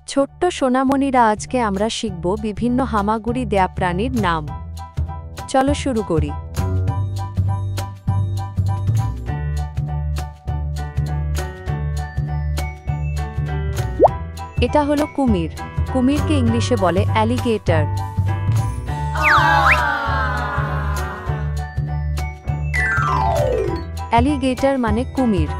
ছোট্ট সোনামণিরা, আজকে আমরা শিখব বিভিন্ন হামাগুড়ি দেয়া প্রাণীর নাম। চলো শুরু করি। এটা হলো কুমির। কুমিরকে ইংলিশে বলে অ্যালিগেটর। অ্যালিগেটর মানে কুমির।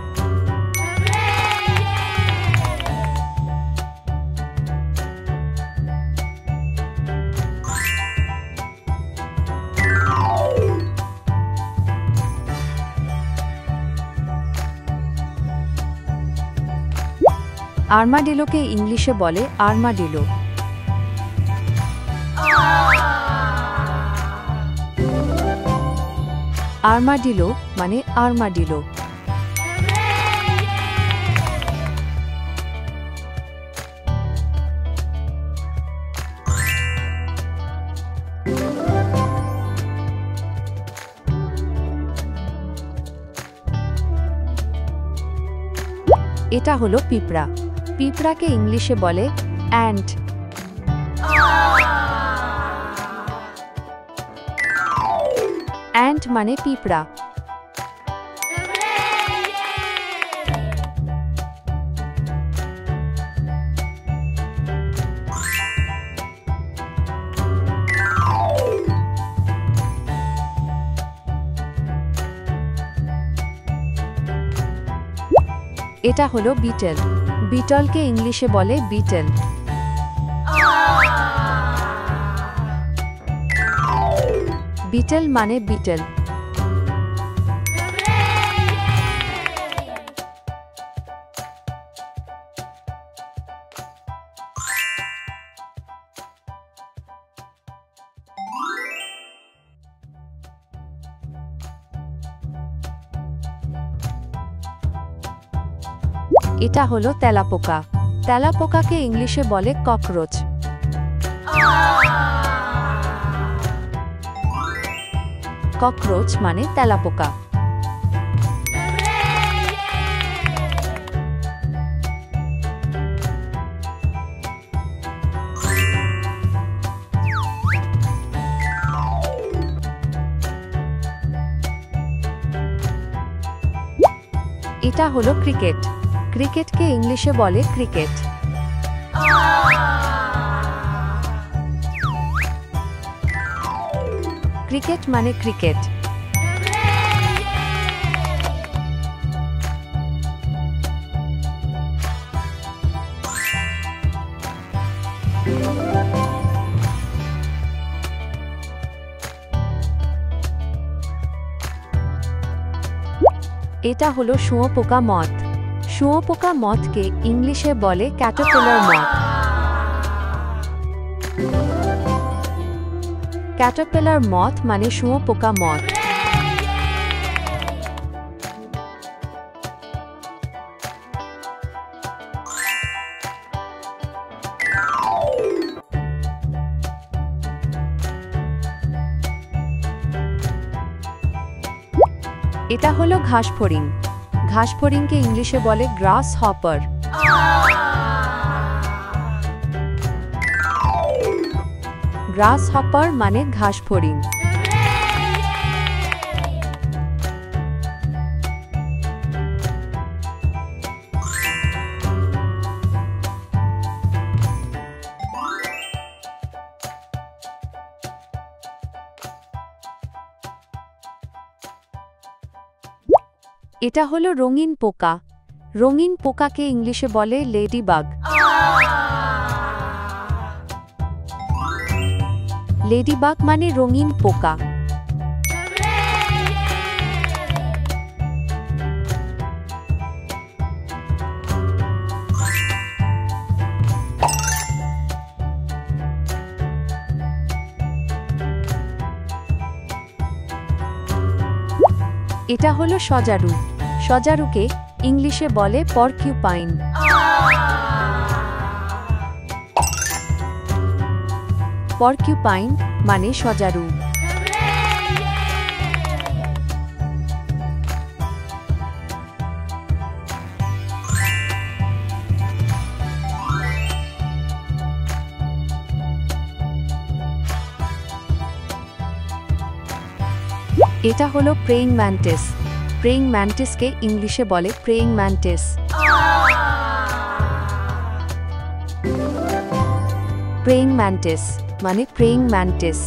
আর্মাডিলোকে ইংলিশে বলে আর্মাডিলো। আর্মাডিলো মানে আর্মাডিলো। এটা হলো পিঁপড়া। পিঁপড়াকে ইংলিশে বলে অ্যান্ট। অ্যান্ট মানে পিঁপড়া। এটা হলো বিটল। বিটলকে ইংলিশে বলে বিটল। বিটল মানে বিটল। এটা হলো তেলাপোকা। তেলাপোকাকে ইংলিশে বলে ককরোচ। ককরোচ মানে তেলাপোকা। এটা হলো ক্রিকেট। ক্রিকেটকে ইংলিশে বলে ক্রিকেট। ক্রিকেট মানে ক্রিকেট। এটা হলো শুঁয়োপোকা মথ। শুঁয়োপোকা মথকে ইংলিশে বলে ক্যাটারপিলার মথ। ক্যাটারপিলার মথ মানে শুঁয়োপোকা মথ। এটা হলো ঘাসফড়িং। ঘাসফড়িংকে ইংলিশে বলে গ্রাস হপার। গ্রাস হপার মানে ঘাসফড়িং। এটা হলো রঙিন পোকা। রঙিন পোকাকে ইংলিশে বলে লেডিবাগ। লেডিবাগ মানে রঙিন পোকা। এটা হলো সজারু। সজারুকে ইংলিশে বলে পরকিউপাইন। পরকিউপাইন মানে সজারু। এটা হলো প্রেইং ম্যান্টিস। প্রেইং ম্যান্টিসকে ইংলিশে বলে প্রেইং ম্যান্টিস। প্রেইং ম্যান্টিস মানে প্রেইং ম্যান্টিস।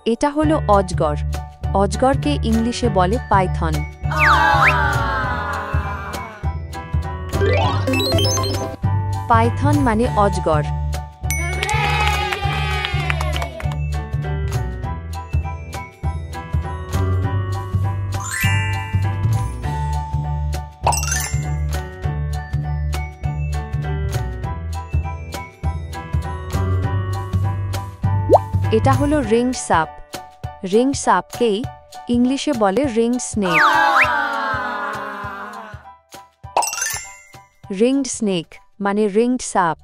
এটা হলো অজগর। অজগরকে ইংলিশে বলে পাইথন। পাইথন মানে অজগর। এটা হলো রিংড সাপ। রিংড সাপকেই ইংলিশে বলে রিংড স্নেক। রিংড স্নেক মানে রিংড সাপ।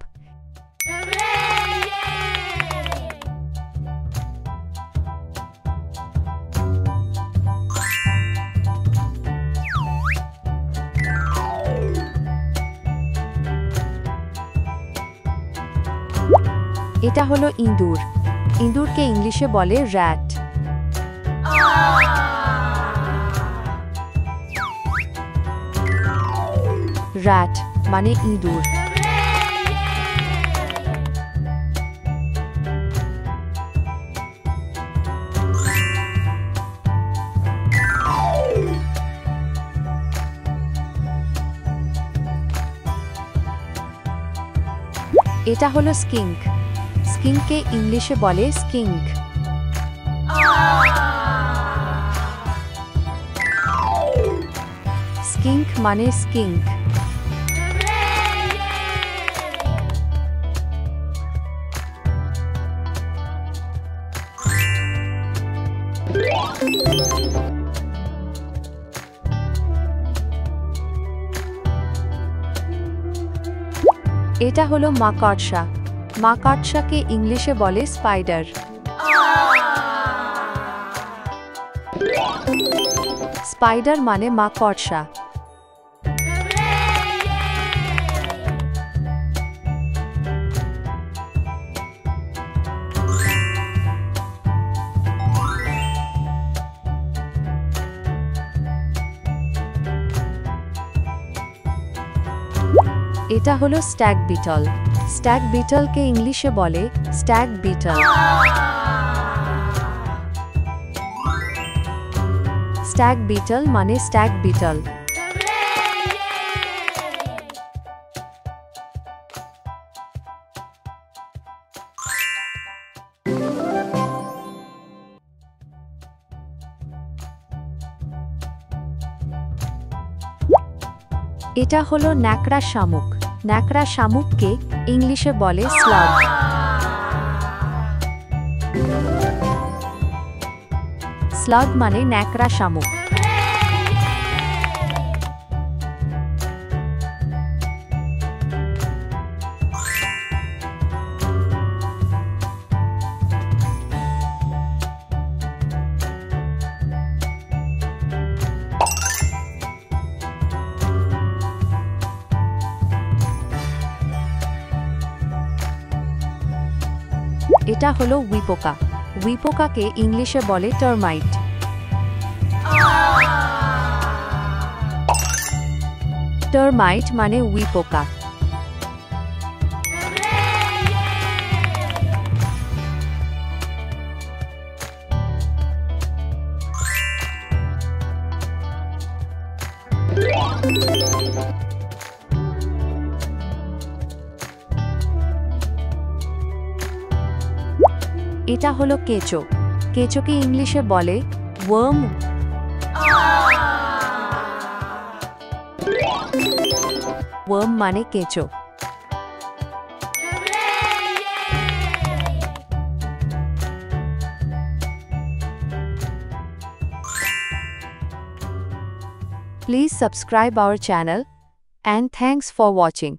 এটা হলো ইঁদুর। ইঁদুরকে ইংলিশে বলে র্যাট। র্যাট মানে ইঁদুর। এটা হলো স্কিঙ্ক। স্কিঙ্ককে ইংলিশে বলে স্কিঙ্ক। স্কিঙ্ক মানে স্কিঙ্ক। এটা হলো মাকড়সা। মাকড়সাকে ইংলিশে বলে স্পাইডার। স্পাইডার মানে মাকড়সা। এটা হলো স্ট্যাগ বিটল। স্ট্যাগ বিটলকে ইংলিশে বলে স্ট্যাগ বিটল। স্ট্যাগ বিটল মানে স্ট্যাগ বিটল। এটা হলো ন্যাকড়া শামুক। ন্যাকড়া শামুককে ইংলিশে বলে স্লাগ। স্লাগ মানে ন্যাকড়া শামুক। এটা হলো উইপোকা। উইপোকাকে ইংলিশে বলে টার্মাইট। টার্মাইট মানে উইপোকা। এটা হলো কেঁচো। কেঁচোকে ইংলিশে বলে ওয়ার্ম। ওয়ার্ম মানে কেঁচো। Please subscribe our channel and thanks for watching.